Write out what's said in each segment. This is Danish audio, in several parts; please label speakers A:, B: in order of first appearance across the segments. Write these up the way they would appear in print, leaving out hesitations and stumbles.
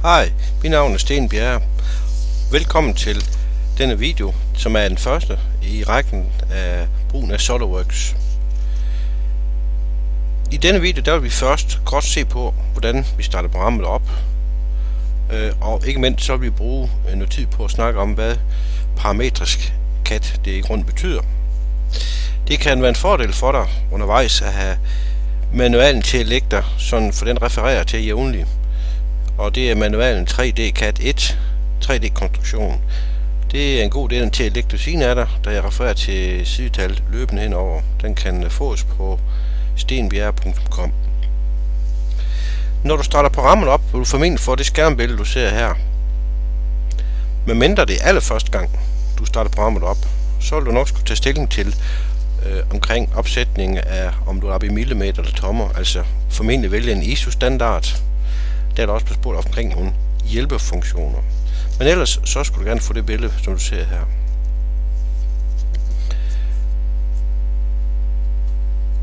A: Hej, mit navn er Sten Bjerre. Velkommen til denne video, som er den første i rækken af brugen af SolidWorks. I denne video der vil vi først kort se på, hvordan vi starter programmet op. Og ikke mindst så vil vi bruge noget tid på at snakke om, hvad parametrisk CAD det i grund betyder. Det kan være en fordel for dig undervejs at have manualen til at lægge dig, sådan for den refererer til jævnligt. Og det er manualen 3D CAD 1, 3D konstruktion. Det er en god del til at lægge ved siden af dig, da jeg refererer til sidetal løbende henover. Den kan fås på stenbjerre.com. Når du starter programmet op, vil du formentlig få det skærmbillede, du ser her. Men mindre det er allerførste gang, du starter programmet op, så vil du nok skulle tage stilling til omkring opsætning af, om du er oppe i millimeter eller tommer, altså formentlig vælge en ISO-standard. Der er der også blevet spurgt omkring nogle hjælpefunktioner. Men ellers så skulle du gerne få det billede, som du ser her.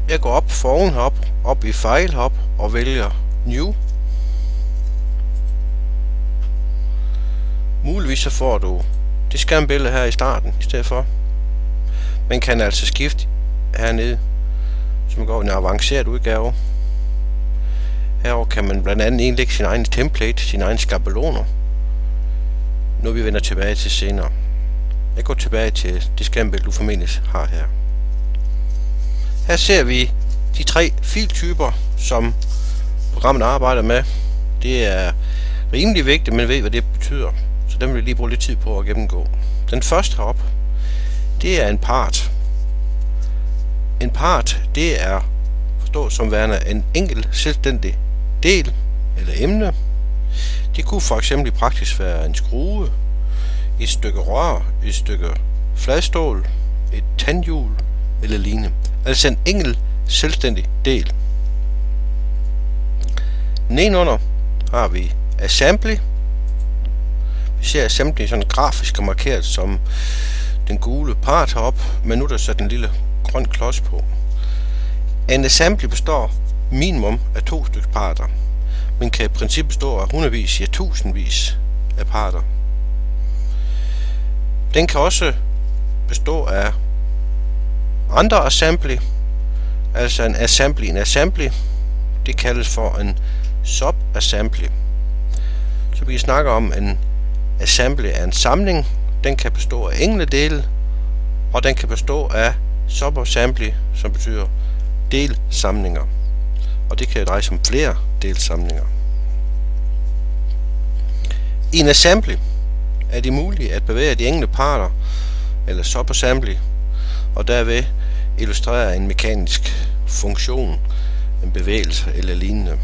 A: Jeg går op foran herop, op i File hop og vælger New. Muligvis så får du det skærmbillede her i starten i stedet for. Man kan altså skifte hernede, så man går i en avanceret udgave. Herover kan man blandt andet indlægge sin egen template, sine egne skabeloner. Nu vi vender tilbage til senere. Jeg går tilbage til det skærmbillede, du formentlig har her. Her ser vi de tre filtyper, som programmet arbejder med. Det er rimelig vigtigt, men ved hvad det betyder. Så dem vil jeg lige bruge lidt tid på at gennemgå. Den første heroppe, det er en part. En part, det er forstået som værende en enkelt selvstændig del eller emne. Det kunne for eksempel i praksis være en skrue, et stykke rør, et stykke fladstål, et tandhjul eller lignende. Altså en enkelt selvstændig del. Nedenunder har vi assembly. Vi ser assembly sådan grafisk markeret som den gule part heroppe, men nu er der sat en lille grøn klods på. En assembly består minimum af 2 stykker parter, men kan i princippet bestå af hundredvis, ja tusindvis af parter. Den kan også bestå af andre assembly, altså en assembly, det kaldes for en subassembly. Så vi snakker om en assembly af en samling. Den kan bestå af enkelte dele, og den kan bestå af subassembly, som betyder delsamlinger. Og det kan dreje sig om flere delsamlinger. I en assembly er det muligt at bevæge de enkelte parter, eller subassembly, og derved illustrere en mekanisk funktion, en bevægelse eller lignende.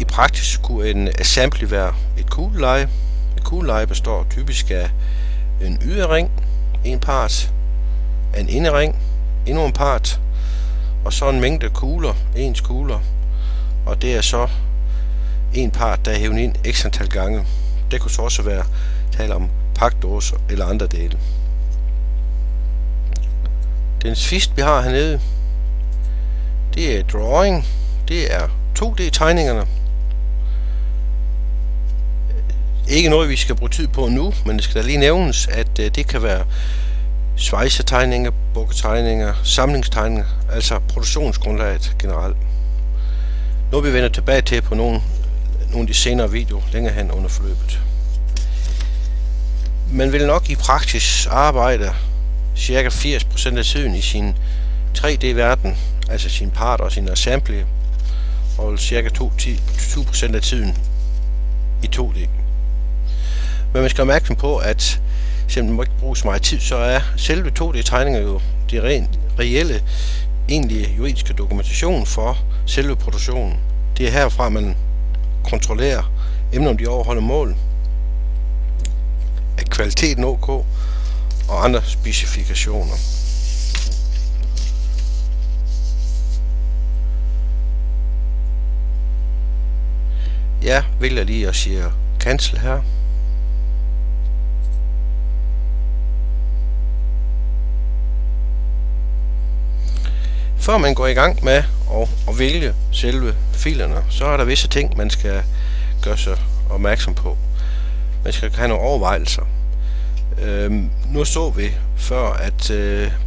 A: I praksis kunne en assembly være et kugleleje. Et kugleleje består typisk af en yderring, en part, en inderring, endnu en part, og så en mængde kugler, ens kugler, og det er så en part, der er hævet ind x antal gange. Det kunne så også være tale om pakdåser eller andre dele. Den sidste vi har hernede, det er drawing. Det er 2D-tegningerne. Ikke noget vi skal bruge tid på nu, men det skal da lige nævnes, at det kan være svejsetegninger, bukketegninger, samlingstegninger, altså produktionsgrundlaget generelt. Nu vi vender tilbage til på nogle af de senere videoer længere hen under forløbet. Man vil nok i praksis arbejde cirka 80% af tiden i sin 3D-verden, altså sin part og sin assembly, og cirka 20% af tiden i 2D. Men man skal være opmærksom på, at selvom man må ikke bruge så meget tid, så er selve 2D-tegninger jo de reelle, egentlige juridiske dokumentation for selve produktionen. Det er herfra, man kontrollerer emner, om de overholder mål, at kvaliteten OK og andre specifikationer. Jeg vælger lige at sige cancel her. Før man går i gang med at vælge selve filerne, så er der visse ting, man skal gøre sig opmærksom på. Man skal have nogle overvejelser. Nu så vi før, at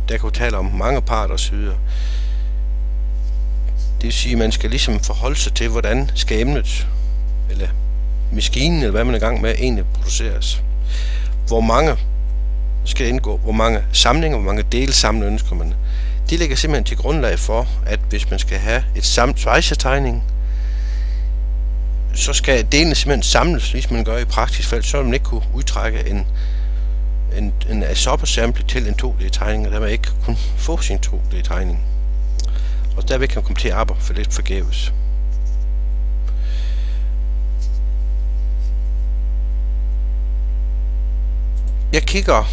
A: der kan tale om mange parter osv. Det vil sige, at man skal ligesom forholde sig til, hvordan skal emnet, eller maskinen, eller hvad man er i gang med, egentlig produceres. Hvor mange skal indgå, hvor mange samlinger, hvor mange delsamlinger ønsker man. De ligger simpelthen til grundlag for, at hvis man skal have et svejsetegning, så skal delene simpelthen samles, ligesom man gør i praktisk felt, så vil man ikke kunne udtrække en Absorber-sample til en 2D-tegning, og der vil ikke kunne få sin 2D-tegning. Og derved kan man komme til at arbejde for lidt forgæves. Jeg kigger...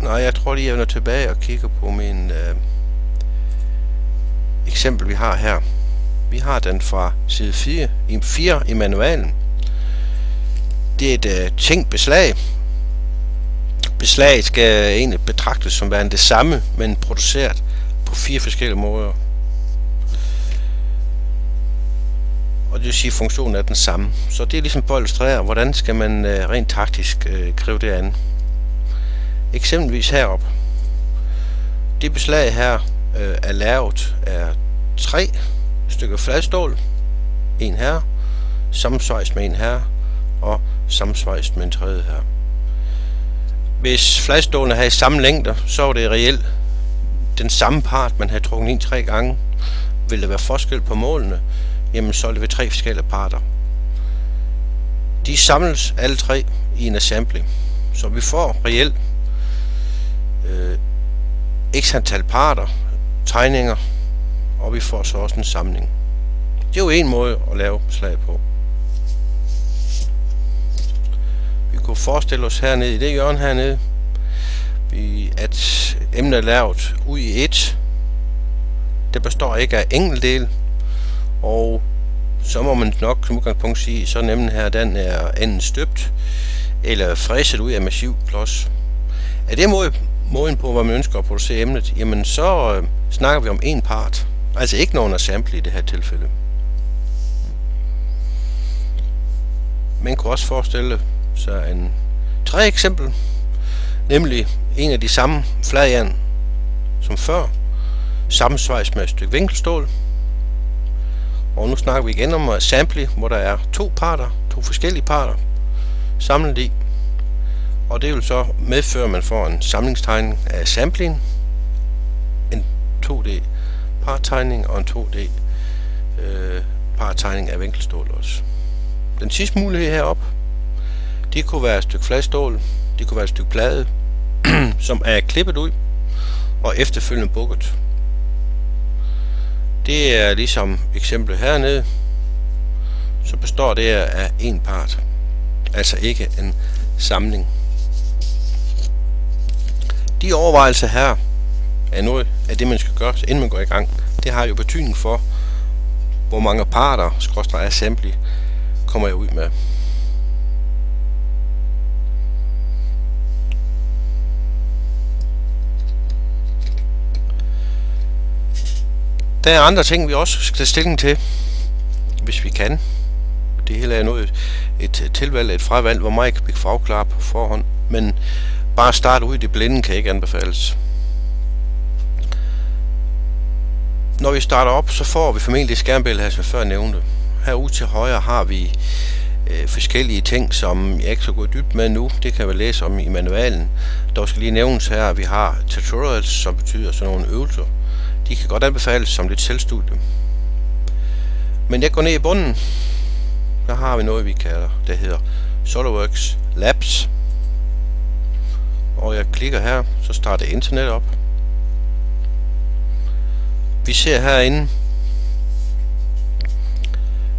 A: Nej, jeg tror lige, jeg vender tilbage og kigger på min eksempel, vi har her. Vi har den fra side 4 i manualen. Det er et tænkt beslag. Beslaget skal egentlig betragtes som værende det samme, men produceret på 4 forskellige måder. Og det vil sige, at funktionen er den samme. Så det er ligesom for at illustrere, hvordan skal man rent taktisk gribe det an. Eksempelvis herop. Det beslag her er lavet af 3 stykker fladstål. En her, sammensvejst med en her, og sammensvejst med en tredje her. Hvis fladstålene havde samme længde, så var det reelt den samme part, man havde trukket ind 3 gange. Vil der være forskel på målene, jamen så er det ved 3 forskellige parter. De samles alle 3 i en assembly, så vi får reelt x antal parter, tegninger, og vi får så også en samling. Det er jo en måde at lave beslag på. Vi kunne forestille os hernede i det hjørne hernede, at emnet er lavet ud i et. Det består ikke af enkeltdel, og så må man nok som udgangspunkt sige, så emnet her, den er enten støbt eller fræset ud af massiv klods. Er det måden på, hvad man ønsker at producere emnet, jamen så snakker vi om en part. Altså ikke nogen assembly i det her tilfælde. Man kunne også forestille sig en tredje eksempel, nemlig en af de samme fladjern som før, sammensvejs med et stykke vinkelstål. Og nu snakker vi igen om assembly, hvor der er 2 parter, 2 forskellige parter, samlet i. Og det vil så medføre, at man får en samlingstegning af assemblyen, en 2D parttegning og en 2D parttegning af vinkelstål også. Den sidste mulighed heroppe, det kunne være et stykke fladstål, det kunne være et stykke plade, som er klippet ud og efterfølgende bukket. Det er ligesom eksemplet hernede, så består det af en part, altså ikke en samling. De overvejelser her er noget af det, man skal gøre, inden man går i gang. Det har jo betydning for, hvor mange parter, /assembly, kommer jeg ud med. Der er andre ting, vi også skal tage stilling til, hvis vi kan. Det hele er noget et tilvalg, et fravalg, hvor meget kan blive afklaret på forhånd, men bare starte ud i det blinde kan ikke anbefales. Når vi starter op, så får vi formentlig skærmbillede, som jeg før nævnte. Herude til højre har vi forskellige ting, som jeg ikke skal gå dybt med nu. Det kan vi læse om i manualen. Der skal lige nævnes her, at vi har tutorials, som betyder sådan nogle øvelser. De kan godt anbefales som lidt selvstudie. Men jeg går ned i bunden. Der har vi noget, vi kalder, det hedder SolidWorks Labs. Og jeg klikker her, så starter internet op. Vi ser herinde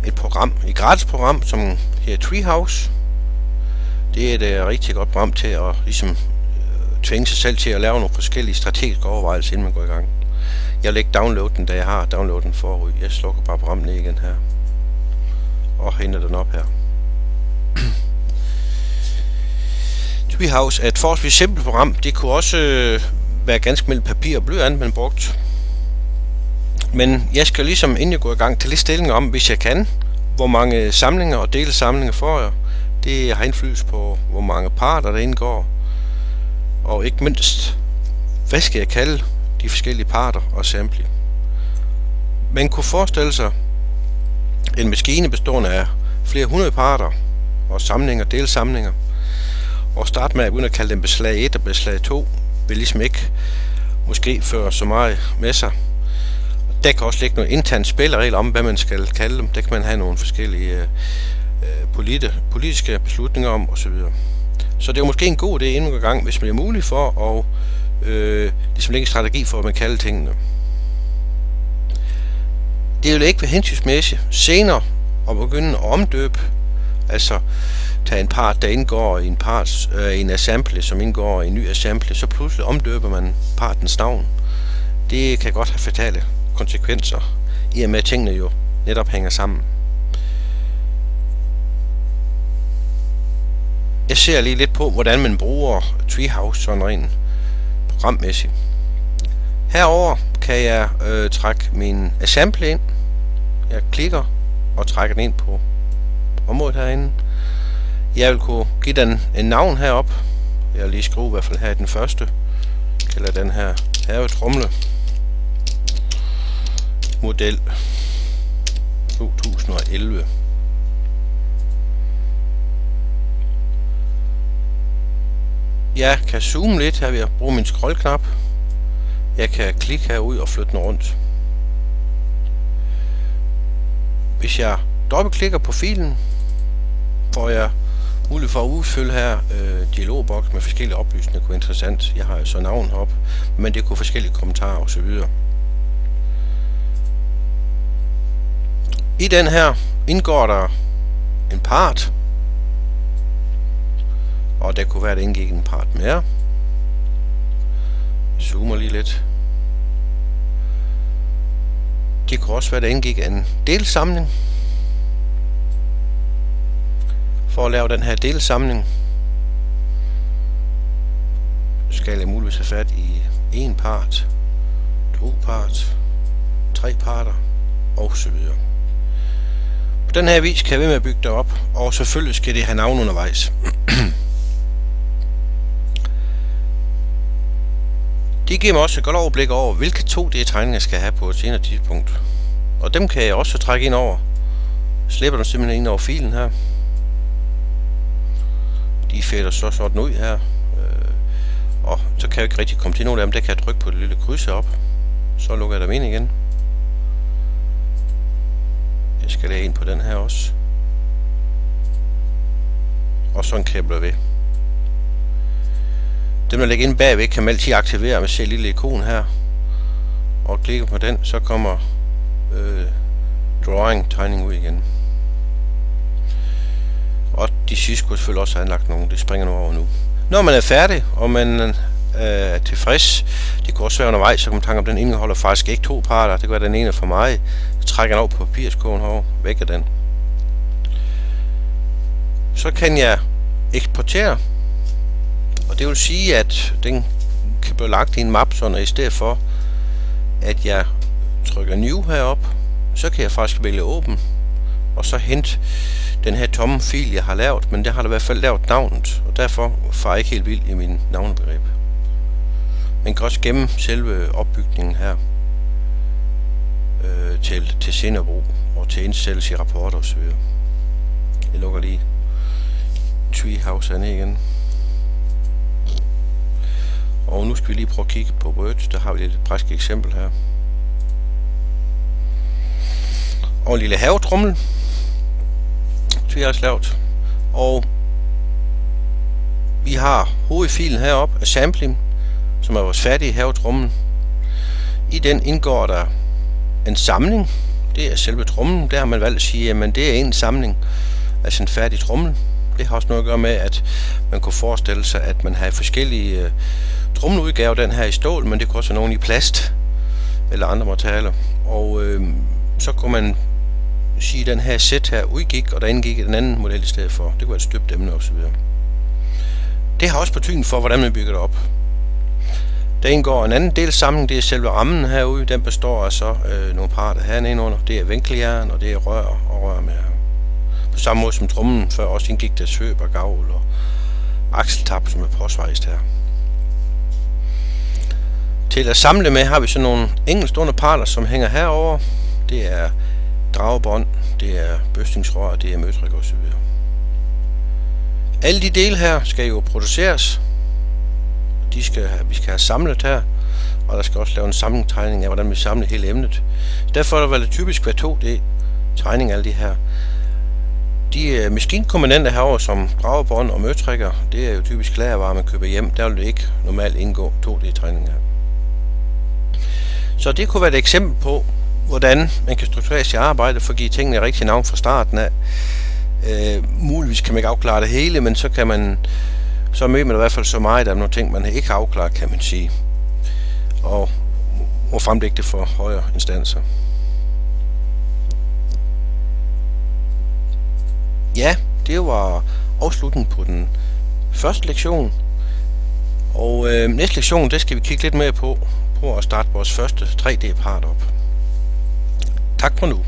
A: et program, et gratis program, som hedder Treehouse. Det er et rigtig godt program til at ligesom tvinge sig selv til at lave nogle forskellige strategiske overvejelser, inden man går i gang. Jeg vil ikke downloade den, da jeg har downloadet den forud. Jeg slukker bare programmet ned igen her og henter den op her. Treehouse er et forholdsvis simpelt program. Det kunne også være ganske mellem papir og blyant, man brugt. Men jeg skal ligesom, inden jeg går i gang, til lidt stilling om, hvis jeg kan, hvor mange samlinger og delsamlinger får jeg. Det har indflydelse på, hvor mange parter der indgår. Og ikke mindst, hvad skal jeg kalde de forskellige parter og sample. Man kunne forestille sig en maskine bestående af flere hundrede parter og samlinger, delsamlinger. Og starte med at begynde at kalde dem beslag 1 og beslag 2, vil ligesom ikke måske føre så meget med sig. Der kan også ligge nogle interne spilleregler om, hvad man skal kalde dem. Der kan man have nogle forskellige politiske beslutninger om osv. Så det er måske en god idé endnu en gang, hvis man er muligt for at ligesom lægge en strategi for, at man kalder tingene. Det vil ikke være hensynsmæssigt senere at begynde at omdøbe, altså tage en part, der indgår i en assemble, som indgår i en ny assemble, så pludselig omdøber man partens navn. Det kan godt have fatale konsekvenser, i og med at tingene jo netop hænger sammen. Jeg ser lige lidt på, hvordan man bruger Treehouse sådan rent programmæssigt. Herover kan jeg trække min assemble ind. Jeg klikker og trækker den ind på området herinde. Jeg vil kunne give den en navn herop. Jeg vil lige skrive i hvert fald her i den første. Jeg kalder den her havetrumle. Model 2011. Jeg kan zoome lidt her ved at bruge min scrollknap. Jeg kan klikke herud og flytte den rundt. Hvis jeg dobbeltklikker på filen, får jeg mulighed for at udfylde her dialogboks med forskellige oplysninger. Det kunne være interessant. Jeg har jo så navn heroppe, men det kunne forskellige kommentarer osv. I den her indgår der en part, og der kunne være, at der indgik en part mere. Jeg zoomer lige lidt. Det kunne også være, at der indgik en delsamling. For at lave den her delsamling, skal jeg muligvis have fat i en part, 2 part, 3 parter og så videre. På den her vis kan jeg ved med at bygge det op, og selvfølgelig skal det have navn undervejs. Det giver mig også et godt overblik over, hvilke 2D-tegninger jeg skal have på et senere tidspunkt. Og dem kan jeg også trække ind over. Slipper dem simpelthen ind over filen her. De fætter så sådan ud her. Og så kan jeg ikke rigtig komme til nogle af dem. Der kan jeg trykke på det lille kryds op. Så lukker jeg dem ind igen. Jeg skal lægge ind på den her også. Og sådan kæbler ved. Dem der ligger inde bagved kan man altid aktivere med se lille ikon her. Og klikker på den, så kommer drawing tegning ud igen. Og de sidste skulle selvfølgelig også have anlagt nogen. Det springer nu over nu. Når man er færdig, og man er tilfreds, det kan også være undervejs, så kan man tænke om den indeholder faktisk ikke 2 parter. Det kan være den ene for mig. Så trækker jeg over på papirskoen herovre. Væk af den. Så kan jeg eksportere. Og det vil sige, at den kan blive lagt i en map, sådan, og i stedet for, at jeg trykker New herop, så kan jeg faktisk vælge åben, og så hente den her tomme fil, jeg har lavet, men det har da i hvert fald lavet navnet, og derfor får jeg ikke helt vildt i min navnebegreb. Man kan også gemme selve opbygningen her til senere brug, og til indsættelse i rapporter osv. Jeg lukker lige Treehouse ned igen. Og nu skal vi lige prøve at kigge på Word. Der har vi et praktisk eksempel her. Og en lille havetrummel. Treehouse lavet. Og vi har hovedfilen heroppe af sampling, som er vores færdige havetrummel. I den indgår der en samling. Det er selve trumlen. Der har man valgt at sige, at det er en samling, altså en færdig trummel. Det har også noget at gøre med, at man kunne forestille sig, at man har forskellige trommeludgaver, den her i stål, men det kunne også være nogen i plast eller andre materialer. Og så kunne man sige, at den her sæt her udgik, og der indgik en anden model i stedet for. Det kunne være et støbt emne osv. Det har også betydning for, hvordan man bygger det op. Der indgår en anden del samling, det er selve rammen herude. Den består af så nogle parter hernede under. Det er vinkeljern, og det er rør og rørmærker. På samme måde som trommen før også indgik der svøb og gavl og akseltap, som er påsvejst her. Til at samle med har vi så nogle enkeltstående parter, som hænger herover. Det er dragebånd, det er bøstingsrør, det er møtrik osv. Alle de dele her skal jo produceres. Vi skal have samlet her, og der skal også lave en sammentegning af, hvordan vi samler hele emnet. Derfor er det typisk hver 2D tegning af alle de her. De maskinkomponenter herover som dragebånd og møtrikker, det er jo typisk lagervarer, man køber hjem. Der vil det ikke normalt indgå 2D-tegninger. Så det kunne være et eksempel på, hvordan man kan strukturere sit arbejde for at give tingene rigtig navn fra starten af. Muligvis kan man ikke afklare det hele, men så kan man så møder man i hvert fald så meget af nogle ting, man ikke har afklaret, kan man sige, og må fremlægge det for højere instanser. Ja, det var afslutningen på den første lektion, og næste lektion, det skal vi kigge lidt mere på at starte vores første 3D-part op. Tak for nu.